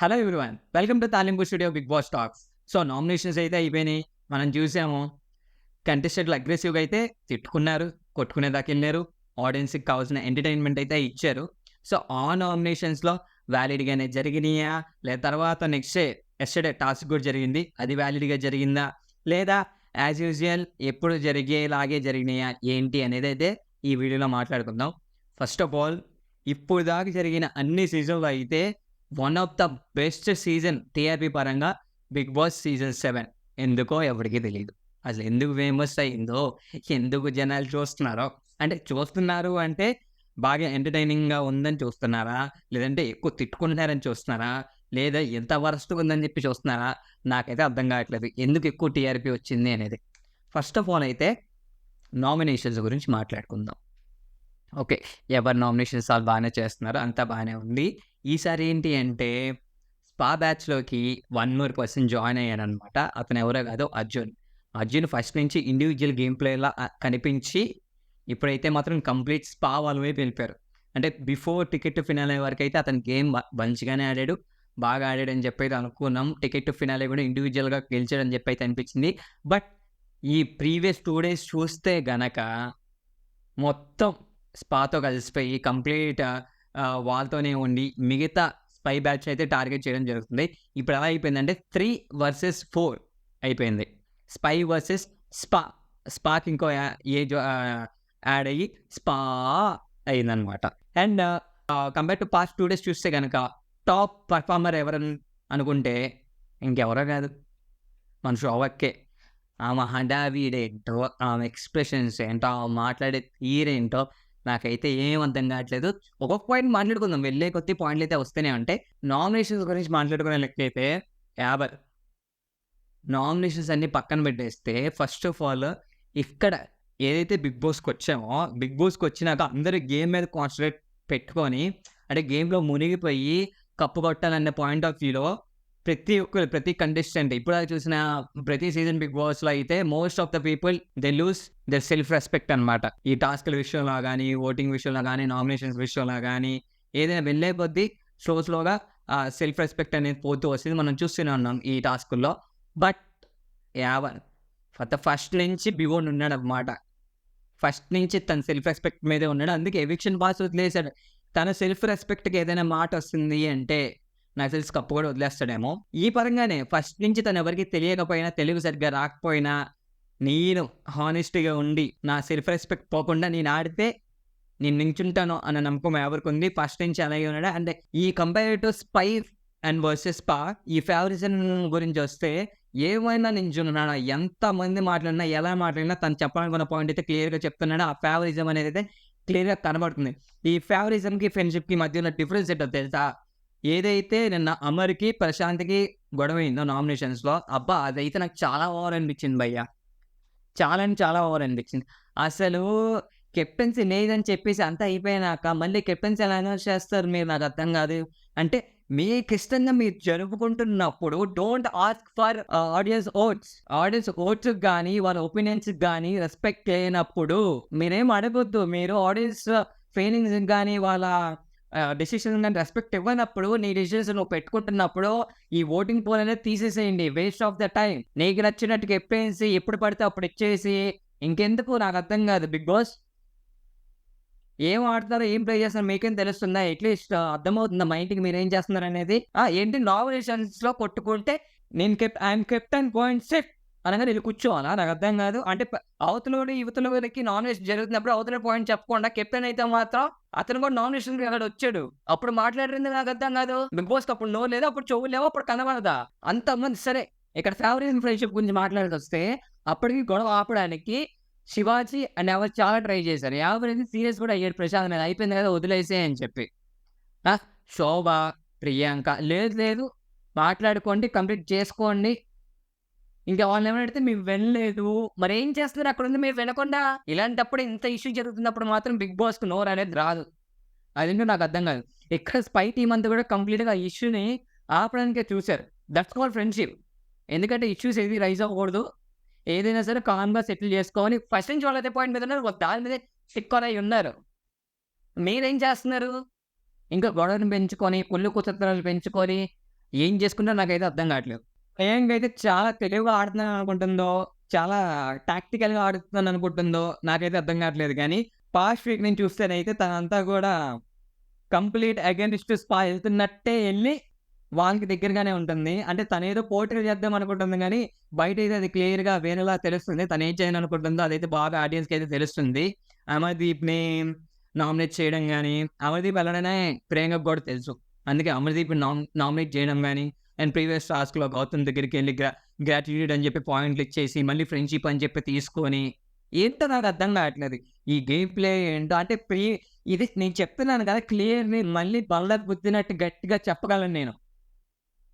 Hello everyone. Welcome to Talimpu studio Bigg Boss talks. So, nominations అయితే అయిపోయినాయి. మనం చూసాము. కంటెస్టెంట్లు అగ్రెసివ్‌గా అయితే తిట్టుకున్నారు, కొట్టుకునేదాకెళ్లారు. ఆడియన్స్‌కి కావాల్సిన ఎంటర్‌టైన్‌మెంట్ అయితే ఇచ్చారు. సో, ఆ నామినేషన్స్‌లో వాలిడ్‌గానే జరిగినాయా? లేదా తర్వాత యెస్టర్‌డే టాస్క్ కూడా జరిగింది. అది వాలిడ్‌గా జరిగిందా? లేదా యాజ్ యూజువల్ ఎప్పుడు జరిగేలాగే జరిగినాయా? ఏంటి అనేదైతే ఈ వీడియోలో మాట్లాడుకుందాం. ఫస్ట్ ఆఫ్ ఆల్ ఇప్పుడు దాకా జరిగిన అన్ని సీజన్‌లో అయితే one of the best season TRP పరంగా 'బిగ్ బాస్' సీజన్ 7 ఎందుకో ఎవరికీ తెలీదు. అసలు ఎందుకు ఫేమస్ అయిందో, ఎందుకు జనాలు చూస్తున్నారో, అంటే చూస్తున్నారు అంటే బాగా ఎంటర్‌టైనింగ్‌గా ఉందని చూస్తున్నారా? లేదంటే ఎక్కువ తిట్టుకుంటున్నారని చూస్తున్నారా? లేదా ఎంత వరస్ట్‌గా ఉందని చెప్పి చూస్తున్నారా? నాకైతే అర్థం కావట్లేదు. ఎందుకు ఎక్కువ టీఆర్‌పీ వచ్చింది అనేది. ఫస్ట్ ఆఫ్ ఆల్ అయితే నామినేషన్స్ గురించి మాట్లాడుకుందాం. ఓకే. ఎవరి నామినేషన్స్ ఆళ్ళు బానే చేస్తున్నారు. అంతా బానే ఉంది. ఈసారి ఏంటి అంటే స్పా బ్యాచ్‌లోకి వన్ మోర్ పర్సన్ జాయిన్ అయ్యాడనమాట. అతను ఎవరో కాదు అర్జున్. అర్జున్ ఫస్ట్ నుంచి ఇండివిడ్యువల్ గేమ్ ప్లే‌లా కనిపించి ఇప్పుడైతే మాత్రం కంప్లీట్ స్పా వాళ్ళ వైపు వెళ్ళిపోయారు. అంటే బిఫోర్ టికెట్ టు ఫినాలే వరకైతే అతను గేమ్ మంచిగానే ఆడాడు. బాగా ఆడాడని చెప్పైతే అనుకున్నాం. టికెట్ టు ఫినాలే కూడా ఇండివిడ్యువల్‌గా గెలిచాడని చెప్పైతే అనిపించింది. బట్ ఈ ప్రీవియస్ 2 డేస్ చూస్తే గనక మొత్తం స్పాతో కలిసిపోయి కంప్లీట్ వాళ్ళతోనే ఉండి మిగతా స్పై బ్యాచ్ అయితే టార్గెట్ చేయడం జరుగుతుంది. ఇప్పుడు ఎలా అయిపోయిందంటే 3 వర్సెస్ 4 అయిపోయింది. Spy versus SPA. స్పాకి ఇంకో ఏజ్ యాడ్ అయ్యి స్పా అయిందనమాట. And compare to past 2 days చూస్తే గనక టాప్ పెర్ఫార్మర్ ఎవరని అనుకుంటే ఇంకెవరో కాదు మన శోభక్కే. ఆమె హడావిడేంటో, ఆమె ఎక్స్‌ప్రెషన్స్ ఏంటో, ఆమె మాట్లాడే తీరేంటో నాకైతే ఏం అర్థం కావట్లేదు. ఒక్కొక్క పాయింట్ మాట్లాడుకుందాం. వెళ్ళే కొద్దీ పాయింట్‌లయితే వస్తూనే ఉంటాయి. నామినేషన్స్ గురించి మాట్లాడుకునే లెక్కైతే 50. నామినేషన్స్ అన్నీ పక్కన పెట్టేస్తే ఫస్ట్ ఆఫ్ ఆల్ ఇక్కడ ఏదైతే బిగ్ బాస్‌కొచ్చామో, బిగ్ బాస్‌కొచ్చినాక అందరూ గేమ్ మీద కాన్సంట్రేట్ పెట్టుకొని అంటే గేమ్‌లో మునిగిపోయి కప్పు కొట్టాలన్న పాయింట్ ఆఫ్ వ్యూలో ప్రతి ఒక్కరు, ప్రతి కంటెస్టెంట్ ఇప్పటిదాకా చూసిన ప్రతి సీజన్ బిగ్ బాస్‌లో అయితే most of the people they lose their self respect అనమాట. ఈ టాస్క్‌ల విషయంలో గాని, ఓటింగ్ విషయంలో గాని, నామినేషన్స్ విషయంలో గాని ఏదైనా వెళ్ళే కొద్దీ స్లోగా సెల్ఫ్ రెస్పెక్ట్ అనేది పోతూ వస్తుంది. మనం చూస్తూనే ఉన్నాం ఈ టాస్కుల్లో. బట్ యావర్ ఫస్ట్ నుంచి బివోన్ ఉన్నాడనమాట. ఫస్ట్ నుంచి తన సెల్ఫ్ రెస్పెక్ట్ మీదే ఉన్నాడు. అందుకే ఎవిక్షన్ పాస్ వదిలేసాడు. తన సెల్ఫ్ రెస్పెక్ట్‌కి ఏదైనా మాటొస్తుంది అంటే నాకు తెలిసి కప్పు కూడా వదిలేస్తాడేమో. ఈ పరంగానే ఫస్ట్ నుంచి తను ఎవరికీ తెలియకపోయినా, తెలుగు సరిగ్గా రాకపోయినా, నేను హానెస్ట్‌గా ఉండి, నా సెల్ఫ్ రెస్పెక్ట్ పోకుండా నేను ఆడితే నేను నించుంటాను అన్న నమ్మకం ఎవరికుంది. ఫస్ట్ నుంచి అలాగే ఉన్నాడు. అండ్ ఈ compare to spy and versus spa ఈ ఫేవరిజం గురించొస్తే ఏమైనా నించున్నాడా? ఎంతమంది మాట్లాడినా, ఎలా మాట్లాడినా తను చెప్పాలనుకున్న పాయింట్ అయితే క్లియర్‌గా చెప్తున్నాడు. ఆ ఫేవరిజం అనేదైతే క్లియర్‌గా కనబడుతుంది. ఈ ఫేవరిజంకి, ఫ్రెండ్‌షిప్‌కి మధ్య ఉన్న డిఫరెన్స్ ఏంటో తెలుసా? ఏదైతే నిన్న అమర్‌కి, ప్రశాంత్‌కి గొడవయిందో నామినేషన్స్‌లో అబ్బా! అదైతే నాకు చాలా ఓవర్ అనిపించింది భయ్యా. చాలా అంటే చాలా ఓవర్ అనిపించింది. అసలు కెప్టెన్సీ లేదని చెప్పేసి అంతా అయిపోయినాక మళ్ళీ కెప్టెన్సీ ఎలా అనౌన్స్ చేస్తారు మీరు నాకు అర్థం కాదు. అంటే మీకిష్టంగా మీరు జరుపుకుంటున్నప్పుడు don't ask for audience votes. Audience ఓట్స్‌కి గాని, వాళ్ళ ఒపీనియన్స్‌కి గాని రెస్పెక్ట్ లేనప్పుడు మీరేం అడగొద్దు. మీరు ఆడియన్స్ ఫీలింగ్స్‌కి గాని, వాళ్ళ డెసిషన్ గాని రెస్పెక్ట్ ఇవ్వనప్పుడు నీ డెసిషన్స్ నువ్వు పెట్టుకుంటున్నప్పుడు ఈ ఓటింగ్ పోల్ అనేది తీసేసేయండి. Waste of the time. నీకు నచ్చినట్టు కెప్టెన్సీ ఎప్పుడు పడితే అప్పుడు ఇచ్చేసి ఇంకెందుకు నాకు అర్థం కాదు బిగ్ బాస్. ఏం ఆడుతున్నారో, ఏం ప్లే చేస్తున్నారో మీకేం తెలుస్తుందా? అట్‌లీస్ట్ అర్థమవుతుందా మైండ్‌కి మీరేం చేస్తున్నారనేది? ఏంటి నామినేషన్స్‌లో కొట్టుకుంటే నేను I'm captain go and SIT అనంగానే ఎళ్లి కూర్చోవాలా? నాకు అర్థం కాదు. అంటే అవతలోడు, ఇవతలోడికి నామినేషన్ జరుగుతున్నప్పుడు అవతల పాయింట్ చెప్పకుండా కెప్టెన్ అయితే మాత్రం అతను కూడా నామినేషన్‌కి అక్కడొచ్చాడు. అప్పుడు మాట్లాడింది నాకు అర్థం కాదు. బిగ్ బాస్‌కి అప్పుడు నోరు లేదా, అప్పుడు చెవులు లేవా, అప్పుడు కనబడదా? అంతమంది సరే ఇక్కడ ఫేవరిజం, ఫ్రెండ్‌షిప్ గురించి మాట్లాడాల్సొస్తే అప్పటికి గొడవ ఆపడానికి శివాజీ అండ్ ఎవరు చాలా ట్రై చేశారు. ఎవరైతే సీరియస్ కూడా అయ్యాడు ప్రశాంత్ మీద. అయిపోయింది కదా! వదిలేసేయి అని చెప్పి. ఆ! శోభ, ప్రియాంక లేదు లేదు మాట్లాడుకోండి, కంప్లీట్ చేసుకోండి. ఇంకా వాళ్ళనేమైనా అడిగితే మేము వినలేదు. మరేం చేస్తున్నారు అక్కడుండి మీరు వినకుండా? ఇలాంటప్పుడు ఇంత ఇష్యూ జరుగుతున్నప్పుడు మాత్రం బిగ్ బాస్‌కి నోరనేది రాదు. అదేంటో నాకు అర్థం కాదు. ఇక్కడ స్పై టీమ్ అంతా కూడా కంప్లీట్‌గా ఆ ఇష్యూని ఆపడానికే చూసారు. That's called friendship. ఎందుకంటే ఇష్యూస్ ఏవి రైజ్ అవ్వకూడదు. ఏదైనా సరే కామ్‌గా సెటిల్ చేసుకోవాలి. ఫస్ట్ నుంచి వాళ్ళు అదే పాయింట్ మీద ఉన్నారు. దాని మీదే స్టిక్ ఆన్ అయ్యి ఉన్నారు. మీరేం చేస్తున్నారు? ఇంకా గొడవను పెంచుకొని, కుళ్ళు కుతంత్రాలు పెంచుకొని, ఏం చేసుకుందో నాకైతే అర్థం కావట్లేదు. ప్రియాంక అయితే చాలా తెలివిగా ఆడుతున్నాను అనుకుంటుందో, చాలా టాక్టికల్‌గా ఆడుతున్నాను అనుకుంటుందో నాకైతే అర్థం కావట్లేదు గానీ, పాస్ట్ వీక్ నుంచి చూస్తేనైతే తనంతా కూడా కంప్లీట్ అగైన్స్ట్ స్పా ఎళ్తున్నట్టే ఎళ్లి వాళ్ళకి దగ్గరగానే ఉంటుంది. అంటే తనేదో పోర్ట్రే చేద్దాం అనుకుంటుంది గానీ, బయటైతే అది క్లియర్‌గా వేరేలా తెలుస్తుంది. తనేం చేయాలనుకుంటుందో అదైతే బాగా ఆడియన్స్‌కైతే తెలుస్తుంది. అమర్‌దీప్‌ని నామినేట్ చేయడం గానీ, అమర్‌దీప్ ఎలాగైనా ప్రియాంకకి గూడా తెలుసు. అందుకే అమర్‌దీప్‌ని నామినేట్ చేయడం గానీ, అండ్ ప్రీవియస్ టాస్క్‌లో గౌతమ్ దగ్గరికెళ్లి గ్రాటిట్యూడ్ అని చెప్పి పాయింట్లు ఇచ్చేసి, మళ్ళీ ఫ్రెండ్‌షిప్ అని చెప్పి తీసుకొని, ఏంటో నాకు అర్థం కావట్లేదు. ఈ గేమ్ ప్లే ఏంటో అంటే ఇది నేను చెప్తున్నాను కదా! క్లియర్‌ని మళ్ళీ బల్లకి గుద్దినట్టు గట్టిగా చెప్పగలను నేను.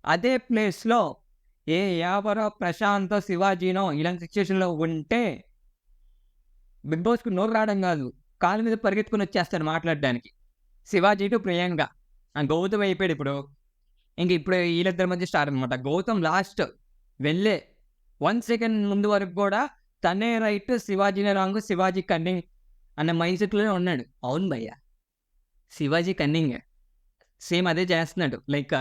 అదే ప్లేస్‌లో యావరో, ప్రశాంతో, శివాజీనో ఇలాంటి సిట్యుయేషన్‌లో ఉంటే బిగ్ బాస్‌కి నోరు రావడం గాదు. కాళ్ళ మీద పరిగెత్తుకొని వచ్చేస్తాడు మాట్లాడడానికి. శివాజీ టు ప్రియాంక. గౌతమ్ అయిపోయాడిప్పుడు. ఇప్పుడు ఈళ్ళిద్దరి మధ్య స్టార్ట్ అనమాట. గౌతమ్ లాస్ట్ వెళ్ళే 1 సెకండ్ ముందు వరకు గూడా తనే రైట్, శివాజీనే రాంగ్, శివాజీ కన్నింగ్ అన్న మైండ్ సెట్‌లోనే ఉన్నాడు. అవును భయ్యా! శివాజీ కన్నింగే. సేమ్ అదే చేస్తున్నాడు. లైక్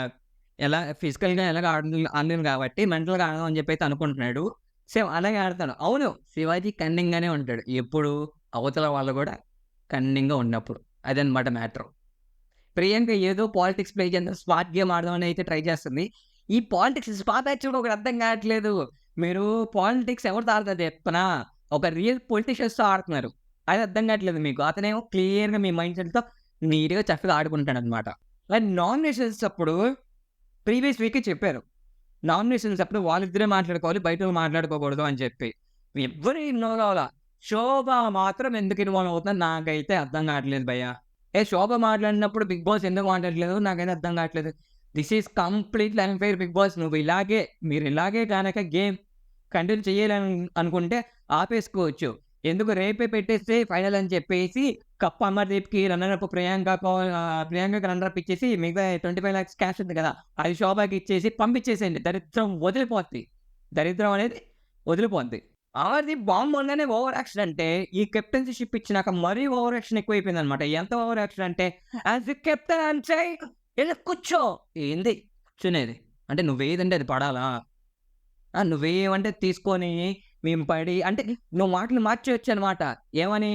ఎలా ఫిజికల్‌గా ఎలాగో ఆడలేను కాబట్టి మెంటల్‌గా ఆడదాం అని చెప్పి అయితే అనుకుంటున్నాడు. సేమ్ అలాగే ఆడతాడు. అవును. శివాజీ కన్నింగ్‌గానే ఉంటాడు. ఎప్పుడు అవతల వాళ్ళు గూడా కన్నింగ్‌గా ఉన్నప్పుడు. అదనమాట మ్యాటర్. ప్రియాంక ఏదో పాలిటిక్స్ ప్లే చేద్దాం, స్మార్ట్ గేమ్ ఆడదామని అయితే ట్రై చేస్తుంది. ఈ పాలిటిక్స్ స్మార్ట్ యాక్చువల్‌గా ఒకటి అర్థం కావట్లేదు. మీరు పాలిటిక్స్ ఎవరితో ఆడతారో చెప్పనా? ఒక రియల్ పొలిటీషియన్స్‌తో ఆడుతున్నారు. అది అర్థం కావట్లేదు మీకు. అతనేమో క్లియర్‌గా మీ మైండ్ సెట్‌తో నీట్‌గా చక్కగా ఆడుకుంటాడనమాట. అండ్ నామినేషన్స్ అప్పుడు ప్రీవియస్ వీకే చెప్పారు. నామినేషన్స్ అప్పుడు వాళ్ళిద్దరే మాట్లాడుకోవాలి. బయటోళ్ళు మాట్లాడుకోకూడదు అని చెప్పి. ఎవ్వరు ఇన్వాల్వ్ అవ్వలా. శోభ మాత్రం ఎందుకు ఇన్వాల్వ్ అవుతుందో నాకైతే అర్థం కావట్లేదు భయ్య. శోభ మాట్లాడినప్పుడు బిగ్ బాస్ ఎందుకు మాట్లాడట్లేదు నాకైతే అర్థం కావట్లేదు. This is completely unfair Bigg Boss. మీరు ఇలాగే గనక గేమ్ కంటిన్యూ చేయాలని అనుకుంటే ఆపేసుకోవచ్చు. ఎందుకు రేపే పెట్టేస్తే ఫైనల్ అని చెప్పేసి కప్ అమర్‌దీప్‌కి, రన్నర్ అప్ ప్రియాంకకి రన్నర్ అప్ ఇచ్చేసి మిగతా 25 లాక్స్ క్యాష్ ఉంది కదా! అది శోభకి ఇచ్చేసి పంపించేసేయండి. దరిద్రం వదిలిపోద్ది. దరిద్రం అనేది వదిలిపోద్ది. అమర్‌దీప్ బాంబుందనే ఓవర్ యాక్షన్ అంటే, ఈ కెప్టెన్సీషిప్ ఇచ్చినాక మరీ ఓవర్ యాక్షన్ ఎక్కువైపోయిందనమాట. ఎంత ఓవర్ యాక్షన్ అంటే, యాస్ ఎ కెప్టెన్ అంటే ఎళ్లి కూర్చో. ఏంది కూర్చునేది? అంటే నువ్వేదంటే అది పడాలా? నువ్వేయమంటే తీసుకొని మేము పడి అంటే నువ్వు మాటలు మార్చేయొచ్చనమాట. ఏమని?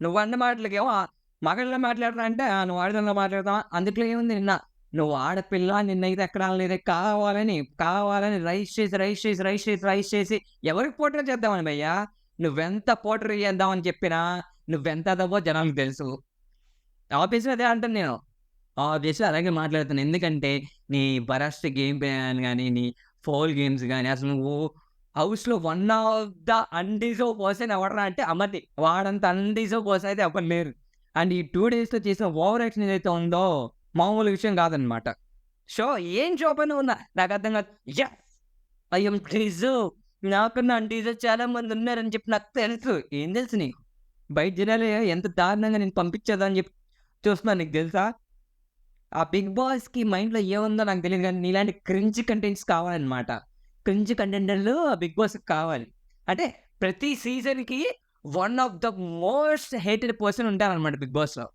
నువ్వన్న మాటలకేమో మగాడిలో మాట్లాడతా అంటే, నువ్వు ఆడదానిలో మాట్లాడతావా? అందుట్లో ఏముంది నిన్న నువ్వు ఆడపిల్ల నిన్నైతే ఎక్కడ అనలేదే కావాలని రైస్ చేసి ఎవరికి పోర్ట్రే చేద్దామని భయ్యా? నువ్వెంత పోర్ట్రే చేద్దామని చెప్పినా, నువ్వెంత ఎదవో జనాలకు తెలుసు. ఆబ్వియస్‌లీ అదే అంటాను నేను. ఆబ్వియస్‌లీ అలాగే మాట్లాడుతాను. ఎందుకంటే, నీ వరస్ట్ గేమ్ ప్లాన్ గాని, నీ ఫౌల్ గేమ్స్ గాని, అసలు నువ్వు హౌస్‌లో వన్ ఆఫ్ ద అన్‌డిజర్వ్ పర్సన్ ఎవడ్రా అంటే అమర్‌దీప్. వాడంత అన్‌డిజర్వ్ పర్సన్ అయితే ఎవ్వరు లేరు. అండ్ ఈ 2 డేస్‌లో చేసిన ఓవర్ యాక్షన్ ఏదైతే ఉందో, మామూలు విషయం కాదనమాట. ఏం షో పైన ఉన్నా నాకర్థం కాదు. యెస్! I am deserve. నాకన్నా అన్‌డిజర్వ్ చాలా మంది ఉన్నారని చెప్పి నాకు తెలుసు. ఏం తెలుసు నీకు? బయట జనాలు ఎంత దారుణంగా నిన్ను పంపించేదా అని చెప్పి చూస్తున్నారు నీకు తెలుసా? ఆ 'బిగ్ బాస్‌కి' మైండ్‌లో ఏముందో నాకు తెలీదు గానీ, నీలాంటి క్రింజ్ కంటెంట్స్ కావాలనమాట. క్రింజ్ కంటెంటర్లు 'బిగ్ బాస్‌కి' కావాలి. అంటే ప్రతి సీజన్‌కి one of the most hated person ఉంటారనమాట 'బిగ్ బాస్‌లో.'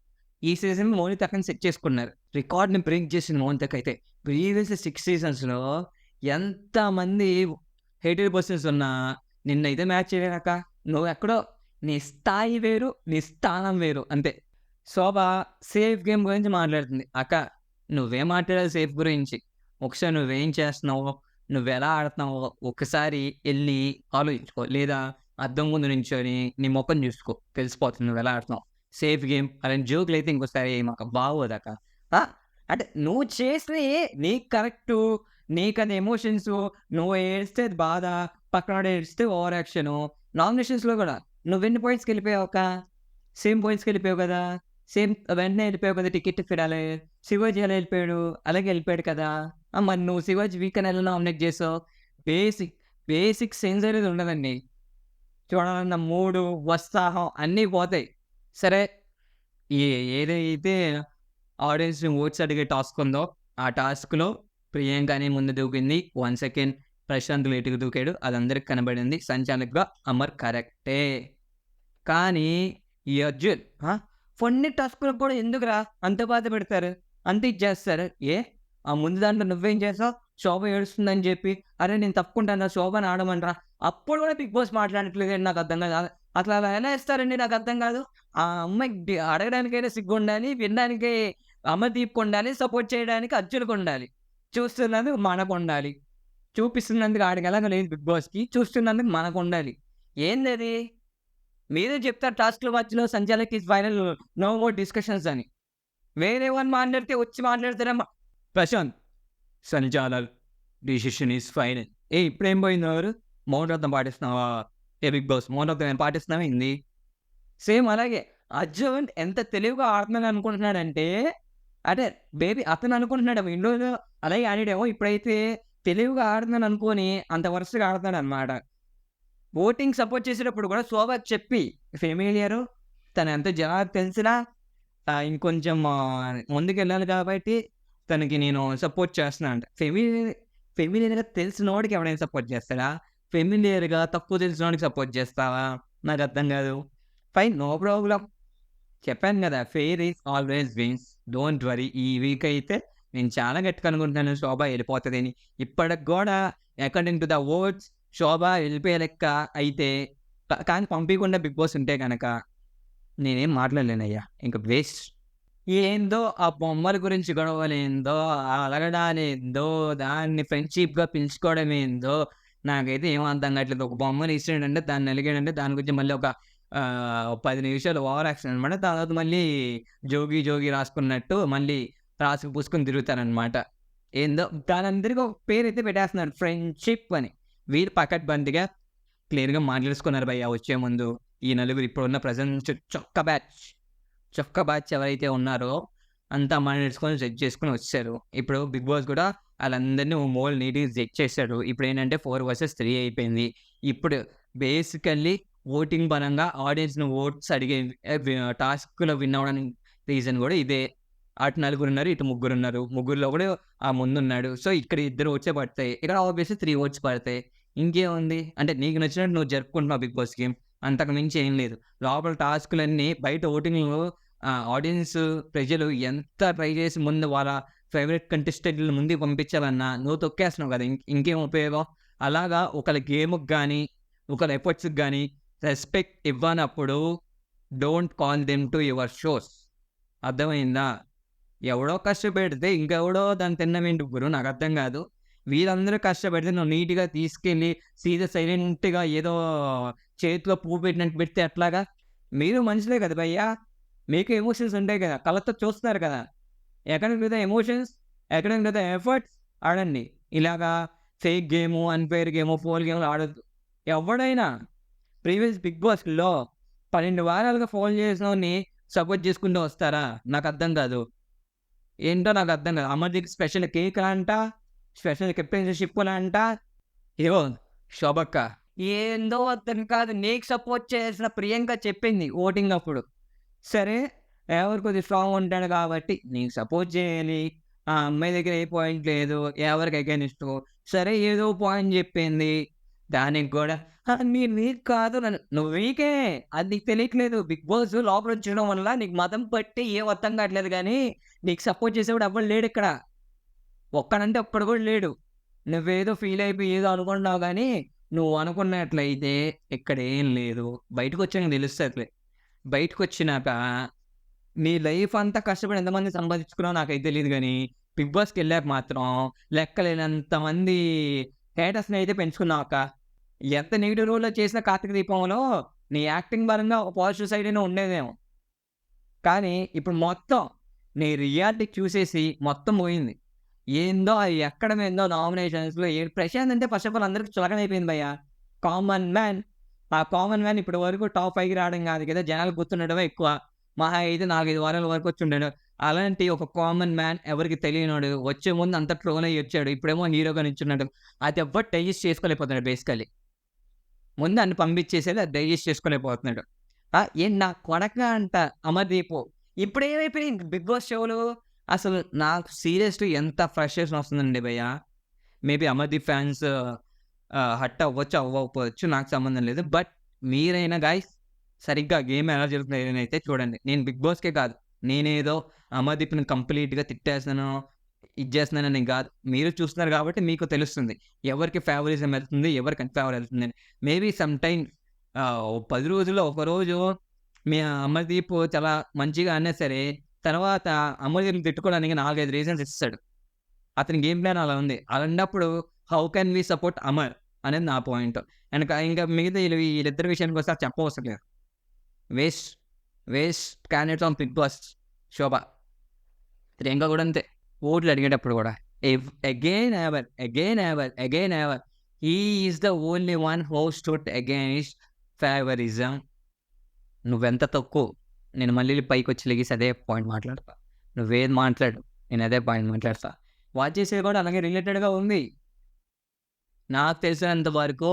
ఈ సీజన్ మౌనిత అక్కని సెట్ చేసుకున్నారు. రికార్డ్‌ని బ్రేక్ చేసింది మౌనితకైతే. ప్రీవియస్ 6 సీజన్స్‌లో ఎంతమంది హేటెడ్ పర్సన్స్ ఉన్నా నిన్నైతే మ్యాచ్ చేయలేదక్క. నువ్వెక్కడో నీ స్థాయి వేరు, నీ స్థానం వేరు అంతే. శోభ సేఫ్ గేమ్ గురించి మాట్లాడుతుంది. అక్క నువ్వేం మాట్లాడాలి సేఫ్ గురించి? ఒకసారి నువ్వేం చేస్తున్నావో, నువ్వెలా ఆడుతున్నావో ఒక్కసారి ఎళ్లి ఆలోచించుకో. లేదా అద్దం ముందు నించొని నీ మొఖం చూసుకో. తెలిసిపోతుంది నువ్వెలా ఆడుతున్నావో. సేఫ్ గేమ్ అలాంటి జోకులైతే ఇంకోసారి మాకు బాగోదక్క. ఆ! అంటే నువ్వు చేసినయి నీకు కరెక్టు. నీకది ఎమోషన్సు. నువ్వు ఏడిస్తే అది బాధ. పక్కనోడు ఏడిస్తే ఓవర్ యాక్షను. నామినేషన్స్‌లో గూడా నువ్వెన్ని పాయింట్స్‌కెళ్ళిపోయావక్క? సేమ్ పాయింట్స్‌కెళ్ళిపోయావు గదా! సేమ్ వెంటనే ఎళ్ళిపోయావు కదా! టికెట్ ఫిరాలే. శివాజీ ఎలా ఎళ్ళిపోయాడు? అలాగే ఎళ్ళిపోయాడు కదా! మరి నువ్వు శివాజీ వీకని ఎలా నామినేట్ చేసావు? బేసిక్, బేసిక్ సెన్స్ అనేది ఉండదండి. చూడాలన్న మూడు, ఉత్సాహం అన్నీ పోతాయి. సరే ఏ ఏదైతే ఆడియన్స్‌ని ఓట్స్ అడిగే టాస్క్ ఉందో, ఆ టాస్క్‌లో ప్రియాంకనే ముందు దూకింది. 1 సెకండ్ ప్రశాంత్ లేట్‌గా దూకాడు. అది అందరికి కనబడింది. సంచాలకుగా అమర్ కరెక్టే. కానీ ఈ అర్జున్ కొన్ని టాస్క్‌లకు కూడా ఎందుకురా అంత బాధ పెడతారు? అంత ఇది చేస్తారు. ఆ ముందు దాంట్లో నువ్వేం చేసావు? శోభ ఏడుస్తుందని చెప్పి, "అరే! నేను తప్పుకుంటాను శోభని ఆడమనరా." అప్పుడు కూడా బిగ్ బాస్ మాట్లాడట్లేదండి నాకు అర్థం కాదు. అసలు అలా ఎలా ఇస్తారండి నాకు అర్థం కాదు. ఆ అమ్మాయికి అడగడానికైనా సిగ్గుండాలి, వినడానికి అమర్దీప్‌కుండాలి, సపోర్ట్ చేయడానికి అర్జున్‌కుండాలి. చూస్తున్నందుకు మనకుండాలి. చూపిస్తున్నందుకు ఆడికి ఎలాగో లేదు బిగ్ బాస్‌కి. చూస్తున్నందుకు మనకుండాలి. ఏందది? మీరే చెప్తారు టాస్క్‌ల మధ్యలో sanchalak is final no more discussions అని. వేరే వాళ్ళు మాట్లాడితే వచ్చి మాట్లాడతారేమో Prashanth sanchalak decision is final. ఇప్పుడేం పోయింది ఎవరు? మౌనవ్రతం పాటిస్తున్నావా? బిగ్ బాస్ మౌనవ్రతం ఏమైనా పాటిస్తున్నావా ఏంది? సేమ్ అలాగే అర్జున్ ఎంత తెలివిగా ఆడుతున్నాడు అనుకుంటున్నాడంటే, అంటే అతను అనుకుంటున్నాడేమో ఇన్ని రోజులు అలాగే ఆడాడేమో ఇప్పుడైతే తెలివిగా ఆడుతున్నాను అనుకోని అంత వరస్ట్‌గా ఆడుతున్నాడనమాట. ఓటింగ్ సపోర్ట్ చేసేటప్పుడు కూడా శోభకి చెప్పి ఫెమిలియరు తనెంత జనాలకు తెలిసినా ఇంకొంచెం ముందుకెళ్ళాలి కాబట్టి తనకి నేను సపోర్ట్ చేస్తున్నా అంట. ఫెమిలియర్‌గా తెలిసినోడికి ఎవడైనా సపోర్ట్ చేస్తాడా? ఫెమిలియర్‌గా తక్కువ తెలిసినోడికి సపోర్ట్ చేస్తావా? నాకర్థం కాదు. Fine no problem. చెప్పాను గదా! Fair is always wins. Don't worry. ఈ వీక్ అయితే నేను చాలా గట్టిగా అనుకుంటున్నాను శోభ ఎళ్ళిపోతదని. ఇప్పటికి గూడా according to the votes Shobha ఎళ్ళిపోయే లెక్క అయితే కానీ పంపియకుండా బిగ్ బాస్ ఉంటే గనక నేనేం మాట్లాడలేనయ్యా. ఇంక వేస్ట్. ఏందో ఆ బొమ్మల గురించి గొడవలేందో, ఆ అలగడాలేందో, దాన్ని ఫ్రెండ్‌షిప్‌గా పిలుచుకోవడమేందో, నాకైతే ఏం అర్థం కావట్లేదు. ఒక బొమ్మని ఇసిరాడంటే, దాన్ని నలిగాడంటే, దాని గురించి మళ్ళీ ఒక 10 నిమిషాలు ఓవర్ యాక్షన్ అనమాట. తర్వాత మళ్ళీ జోగి, జోగి రాసుకున్నట్టు మళ్ళీ రాసుకు పూసుకొని తిరుగుతారనమాట. ఏందో దానందరికి ఒక పేరైతే పెట్టేస్తున్నారు ఫ్రెండ్‌షిప్ అని. వీళ్ళు పకడ్బందీగా క్లియర్‌గా మాట్లాడేసుకున్నారు భయ్యా వచ్చే ముందు. ఈ నలుగురు ఇప్పుడున్న ప్రెజెంట్ చొక్కా బ్యాచ్ ఎవరైతే ఉన్నారో అంతా మాట్లాడేసుకొని సెట్ చేసుకొని వచ్చేసారు. ఇప్పుడు బిగ్ బాస్ కూడా ఆళ్ళందరిని ఓ మూల నీట్‌గా సెట్ చేసాడు. ఇప్పుడేంటంటే 4 వర్సెస్ 3 అయిపోయింది. ఇప్పుడు బేసికల్లీ ఓటింగ్ పరంగా ఆడియన్స్‌ని ఓట్స్ అడిగే టాస్క్‌లో విన్ అవ్వడానికి రీజన్ కూడా ఇదే. అటు నలుగురున్నారు, ఇటు ముగ్గురున్నారు. ముగ్గురిలో కూడా ఆ ముందున్నాడు. సో, ఇక్కడ ఇద్దరు ఓట్సే పడతాయి. ఇక్కడ ఆబ్వియస్‌లీ 3 ఓట్స్ పడతాయి. ఇంకేముంది? అంటే నీకు నచ్చినట్టు నువ్వు జరుపుకుంటున్నావు బిగ్ బాస్ గేమ్. అంతకు మించి ఏం లేదు. లోపల టాస్క్‌లన్నీ బయట ఓటింగ్‌లో ఆడియన్స్ ప్రజలు ఎంత ట్రై చేసి ముందు వాళ్ళ ఫేవరెట్ కంటెస్టెంట్‌లని ముందుకు పంపించాలన్నా నువ్వు తొక్కేస్తున్నావు కదా! ఇంకేం ఉపయోగం? అలాగా ఒకళ్ళ గేమ్‌కి గాని, ఒకళ్ళ ఎఫర్ట్స్‌కి గాని రెస్పెక్ట్ ఇవ్వనప్పుడు don't call them to your shows. అర్థమైందా? ఎవడో కష్టపెడితే ఇంకెవడో దాన్ని తినడం గురు నాకర్థం కాదు. వీళ్ళందరూ కష్టపడితే నువ్వు నీట్‌గా తీసుకెళ్ళి సైలెంట్‌గా ఏదో చేతిలో పువ్వు పెట్టినట్టు పెడితే ఎట్లాగా? మీరు మనుషులే కదా భయ్యా! మీకు ఎమోషన్స్ ఉంటాయి కదా! కళ్ళతో చూస్తున్నారు కదా! ఎక్కడికి పోతే ఎమోషన్స్, ఎక్కడికి పోతే ఎఫర్ట్స్ ఆడండి. ఇలాగా fake game, unfair game, foul గేమ్‌లు ఆడొద్దు. ఎవడైనా ప్రీవియస్ బిగ్ బాస్‌లో 12 వారాలుగా ఫోన్ చేసినోడిని సపోర్ట్ చేసుకుంటూ వస్తారా? నాకర్థం కాదు. ఏంటో నాకర్థం కాదు. అమర్‌దీప్ స్పెషల్ కేకులంట, స్పెషల్ కెప్టెన్‌షిప్పులంట. ఇగో శోభక్క ఏందో అర్థం కాదు. నీకు సపోర్ట్ చేసిన ప్రియాంక చెప్పింది ఓటింగ్ అప్పుడు. సరే ఎవరు కొద్దిగా స్ట్రాంగ్ ఉంటాడు కాబట్టి నీకు సపోర్ట్ చేయాలి. ఆ అమ్మాయి దగ్గర ఏ పాయింట్ లేదు. ఎవరికి అగైనిస్టు. సరే ఏదో పాయింట్ చెప్పింది. దానికి గూడా మీరు వీక్ కాదు నువ్వు వీకే. అది నీకు తెలియట్లేదు. బిగ్ బాస్ లోపలొచ్చేయడం వల్ల నీకు మతం పట్టి ఏం అర్థం కావట్లేదు గానీ, నీకు సపోర్ట్ చేసేవాడు ఎవ్వడు లేడిక్కడ. ఒక్కడంటే ఒక్కడు కూడా లేడు. నువ్వేదో ఫీల్ అయిపోయి ఏదో అనుకుంటున్నావు గానీ, నువ్వు అనుకున్నట్లయితే ఇక్కడేం లేదు. బయటకొచ్చాక తెలుస్తదిలే. బయటకొచ్చినాక నీ లైఫ్ అంతా కష్టపడి ఎంతమంది సంపాదించుకున్నావో నాకైతే తెలీదు గానీ, బిగ్ బాస్‌కెళ్ళాక మాత్రం లెక్కలేనంత మంది హేటర్స్‌ని అయితే పెంచుకున్నావక్క. ఎంత నెగెటివ్ రోల్‌లో చేసిన 'కార్తీక దీపంలో' నీ యాక్టింగ్ పరంగా ఒక పాజిటివ్ సైడ్ అయినా ఉండేదేమో. కానీ ఇప్పుడు మొత్తం నీ రియాలిటీ చూసేసి మొత్తం పోయింది. ఏందో అది ఎక్కడమేందో నామినేషన్స్‌లో ప్రశాంత్ అంటే ఫస్ట్ ఆఫ్ ఆల్ అందరికి చులకనైపోయింది భయ్యా. Common man. ఆ కామన్ మ్యాన్ ఇప్పటి వరకు టాప్ 5కి రావడం కాదు కదా! జనాలకు గుర్తుండడమే ఎక్కువ. మహా అయితే 4, 5 వారాల వరకు వచ్చుండాడు. అలాంటి ఒక కామన్ మ్యాన్ ఎవరికీ తెలియనోడు వచ్చే ముందు అంతా ట్రోల్ అయ్యి వచ్చాడు. ఇప్పుడేమో హీరోగా నిల్చున్నాడు. అది ఎవ్వరు డైజెస్ట్ చేసుకోలేకపోతున్నాడు బేసికల్లీ. ముందు ఆడిని పంపించేసేది అది డైజెస్ట్ చేసుకోలేకపోతున్నాడు. ఏం నా కొడకా అంట అమర్‌దీపు. ఇప్పుడేమైపోయింది బిగ్ బాస్ షోలు అసలు నాకు సీరియస్‌లీ ఎంత ఫ్రస్ట్రేషన్ వస్తుందండి భయ్యా! మేబీ అమర్‌దీప్ ఫ్యాన్స్ హర్ట్ అవ్వచ్చు, అవ్వకపోవచ్చు నాకు సంబంధం లేదు. బట్ మీరైనా గైస్ సరిగ్గా గేమ్ ఎలా జరుగుతుందో ఏదైతే చూడండి. నేను బిగ్ బాస్‌కే కాదు. నేనేదో అమర్‌దీప్‌ని కంప్లీట్‌గా తిట్టేసాను. ఇది చేస్తున్నానని కాదు. మీరు చూస్తున్నారు కాబట్టి మీకు తెలుస్తుంది. ఎవరికి ఫేవరిజం వెళ్తుంది, ఎవరికి అన్‌ఫేవర్ వెళ్తుందని. మేబీ సమ్ టైమ్ 10 రోజుల్లో ఒకరోజు మీ అమర్‌దీప్ చాలా మంచిగా అన్నా సరే, తర్వాత అమర్‌దీప్‌ని తిట్టుకోవడానికి 4, 5 రీజన్స్ ఇస్తాడు. అతని గేమ్ ప్లాన్ అలా ఉంది. అలాంటప్పుడు how can we support Amar అనేది నా పాయింట్. ఇంకా మిగతా వీళ్ళిద్దరి విషయానికొస్తే అది చెప్పవసరం లేదు. Waste, waste candidates on Bigg Boss Shobha. Priyanka కూడా అంతే. ఓట్లు అడిగేటప్పుడు కూడా again ever he is the only one who stood against favouritism. నువ్వెంత తక్కువ, నేను మళ్ళీ పైకొచ్చి లెగిసి అదే పాయింట్ మాట్లాడతా. నువ్వేది మాట్లాడు, నేను అదే పాయింట్ మాట్లాడతా. వాచ్ చేసేది కూడా అలాగే రిలేటెడ్‌గా ఉంది. నాకు తెలిసినంత వరకు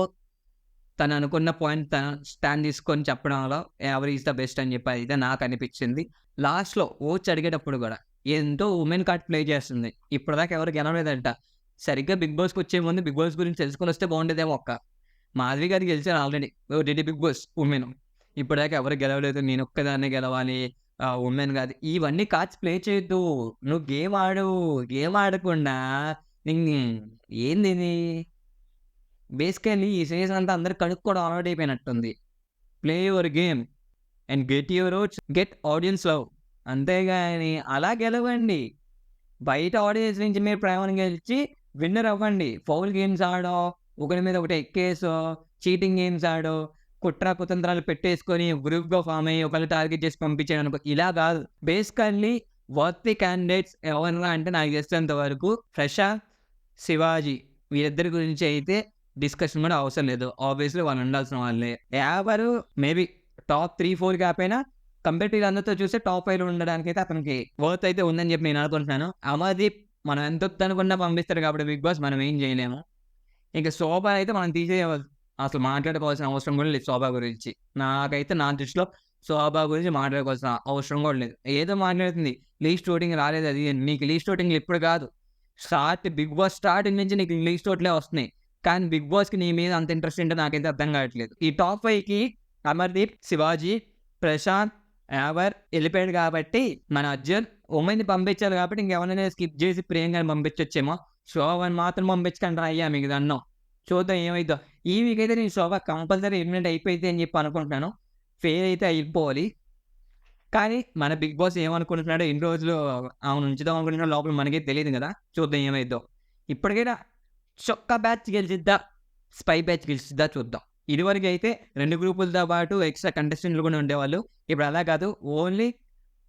తను అనుకున్న పాయింట్ తను స్టాండ్ తీసుకొని చెప్పడంలో ఎవర్ ఈస్ ద బెస్ట్ అని చెప్పి అయితే నాకు అనిపించింది. లాస్ట్‌లో ఓట్స్ అడిగేటప్పుడు కూడా ఎంతో ఉమెన్ కార్డ్ ప్లే చేస్తుంది. ఇప్పటిదాకా ఎవరు గెలవలేదంట. సరిగ్గా బిగ్ బాస్‌కి వచ్చే ముందు బిగ్ బాస్ గురించి తెలుసుకొని వస్తే బాగుండేదేమో మాధవి గారు గెలిచారు already. Did Bigg Boss women. ఇప్పటిదాకా ఎవరు గెలవలేదు. నేను ఒక్కదాన్నే గెలవాలి. ఉమెన్ కాదు. ఇవన్నీ కార్డ్స్ ప్లే చేయొద్దు. నువ్వు గేమ్ ఆడు. గేమ్ ఆడకుండా ఏందిది? బేసికల్లీ ఈ సీజన్ అంతా అందరూ కడుక్కోవడం అలవాటు అయిపోయినట్టుంది. Play your game and get your votes, get audience love. అంతేగాని అలా గెలవండి. బయట ఆడియన్స్ నుంచి మీరు ప్రేమను గెలిచి విన్నర్ అవ్వండి. ఫౌల్ గేమ్స్ ఆడో, ఒకరి మీద ఒకటి ఎక్కేసో, చీటింగ్ గేమ్స్ ఆడో, కుట్ర కుతంత్రాలు పెట్టేసుకొని గ్రూప్‌గా ఫామ్ అయ్యి ఒకళ్ళు టార్గెట్ చేసి పంపించారనుకో, ఇలా కాదు. బేసికల్లీ వర్తీ క్యాండిడేట్స్ ఎవరన్నా అంటే నాకు తెలిసినంత వరకు ప్రశాంత్, శివాజీ వీళ్ళిద్దరి గురించి అయితే డిస్కషన్ కూడా అవసరం లేదు. ఆబ్వియస్లీ వాళ్ళు ఉండాల్సిన వాళ్ళే. ఎవరు మేబీ టాప్ 3, 4 కాకపోయినా కంపేటివ్‌గా అందరితో చూస్తే టాప్ 5లో ఉండడానికైతే అతనికి వర్త్ అయితే ఉందని చెప్పి నేను అనుకుంటున్నాను. అమర్‌దీప్ మనం ఎంత వద్దనుకున్నా పంపిస్తారు కాబట్టి బిగ్ బాస్ మనం ఏం చేయలేము. ఇంక శోభ అయితే మనం తీసేయవద్దు. అసలు మాట్లాడుకోవాల్సిన అవసరం కూడా లేదు శోభ గురించి. నాకైతే నా దృష్టిలో శోభ గురించి మాట్లాడుకోవాల్సిన అవసరం కూడా లేదు. ఏదో మాట్లాడుతుంది. లీస్ట్ ఓటింగ్ రాలేదు అది. నీకు లీస్ట్ ఓటింగ్‌లు ఇప్పుడు కాదు. బిగ్ బాస్ స్టార్టింగ్ నుంచి నీకు లీస్ట్ ఓట్లే వస్తున్నాయి. కానీ బిగ్ బాస్‌కి నీ మీద అంత ఇంట్రెస్ట్ ఏంటో నాకైతే అర్థం కావట్లేదు. ఈ టాప్ 5కి అమర్‌దీప్, శివాజీ, ప్రశాంత్, యావర్ వెళ్ళిపోయాడు కాబట్టి మన అర్జున్ ఉమెన్‌ని పంపించారు కాబట్టి ఇంకెవరైనా స్కిప్ చేసి ప్రియాంకని పంపించొచ్చేమో. శోభని మాత్రం పంపించకండి అయ్యా మీకు దండం. చూద్దాం ఏమైద్దో. ఈ వీక్ అయితే నేను శోభ కంపల్సరీ ఎలిమినేట్ అయిపోయిద్ది అని చెప్పి అనుకుంటున్నాను. ఫెయిల్ అయితే అయిపోవాలి. కానీ మన బిగ్ బాస్ ఏమనుకుంటున్నాడో ఇన్ని రోజులు ఆమెను ఉంచుదాం అనుకుంటున్నాడో లోపల మనకే తెలియదు కదా. చూద్దాం ఏమైద్దో. ఇప్పటికైనా చొక్కా బ్యాచ్ గెలిచిద్దా, స్పై బ్యాచ్ గెలిచిద్దా చూద్దాం. ఇదివరకు అయితే 2 గ్రూపులతో పాటు ఎక్స్ట్రా కంటెస్టెంట్లు కూడా ఉండేవాళ్ళు. ఇప్పుడు అలా కాదు. Only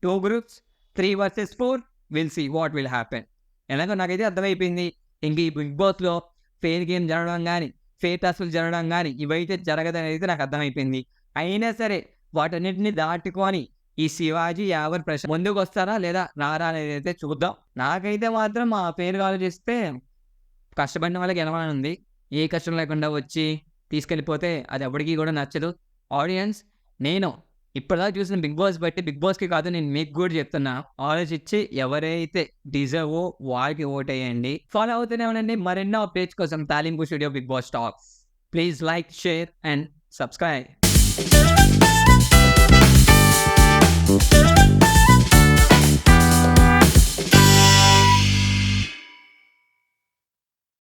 2 groups 3 versus 4. Will see what will happen. ఎలాగో నాకైతే అర్థమైపోయింది. ఇంక ఈ బిగ్ బాస్‌లో ఫెయిర్ గేమ్ జరగడం గానీ, ఫెయిర్ టాస్క్‌లు జరగడం గానీ ఇవైతే జరగదని అయితే నాకు అర్థమైపోయింది. అయినా సరే వాటన్నిటిని దాటుకొని ఈ శివాజీ, యావర్, ప్రశాంత్ ముందుకొస్తారా లేదా రారా అనేది అయితే చూద్దాం. నాకైతే మాత్రం ఆ పేరు ఆలోచిస్తే కష్టపడిన వాళ్ళకి గెలవాలని ఉంది. ఏ కష్టం లేకుండా వచ్చి తీసుకెళ్ళిపోతే అది ఎవరికీ కూడా నచ్చదు. ఆడియన్స్ నేను ఇప్పటిదాకా చూసిన బిగ్ బాస్ బట్టి బిగ్ బాస్‌కి కాదు నేను మీకు కూడా చెప్తున్నా. ఆలోచించి ఎవరైతే డిజర్వో వాళ్ళకి ఓటేయండి. ఫాలో అవుతూనే ఉండండి. మరెన్నో అప్డేట్స్ కోసం Talimpu studio Bigg Boss talks. Please like, share and subscribe.